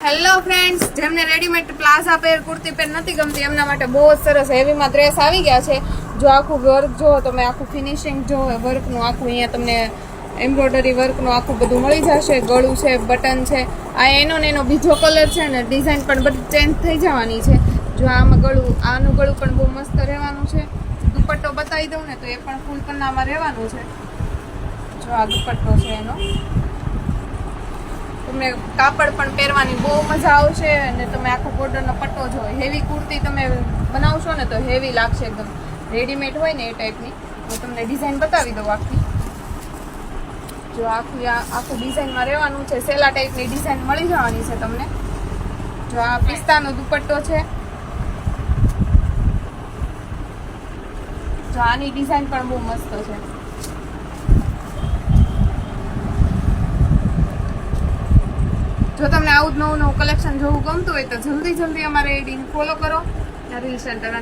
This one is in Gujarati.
હેલો ફ્રેન્ડ્સ, જેમને રેડીમેડ પ્લાઝા પેર કુર્તી પેર નથી ગમતી એમના માટે બહુ જ સરસ હેવીમાં ડ્રેસ આવી ગયા છે. જો આખું વર્ક જો તમે આખું ફિનિશિંગ જો વર્કનું આખું અહીંયા તમને એમ્બ્રોઇડરી વર્કનું આખું બધું મળી જશે. ગળું છે, બટન છે, આ એનો ને એનો બીજો કલર છે ને ડિઝાઇન પણ બધી ચેન્જ થઈ જવાની છે. જો આમાં ગળું આનું ગળું પણ બહુ મસ્ત રહેવાનું છે. દુપટ્ટો બતાવી દઉં ને તો એ પણ ફૂલ પન્નામાં રહેવાનું છે. જો આ દુપટ્ટો છે એનો, તમને કાપડ પણ પહેરવાની બહુ મજા આવશે અને તમે આખો બોર્ડરનો પટ્ટો જો હેવી કુર્તી તમે બનાવશો ને તો હેવી લાગશે એકદમ. રેડીમેડ હોય ને એ ટાઈપની હું તમને ડિઝાઇન બતાવી દઉં આખી. જો આખું ડિઝાઇનમાં રહેવાનું છે. સેલા ટાઈપની ડિઝાઇન મળી જવાની છે તમને. જો આ પિસ્તાનો દુપટ્ટો છે. જો આની ડિઝાઇન પણ બહુ મસ્ત છે. જો તમને આવું જ નવું કલેક્શન જોવું ગમતું હોય તો જલ્દી અમારે આઈડીને ફોલો કરો. Reel centre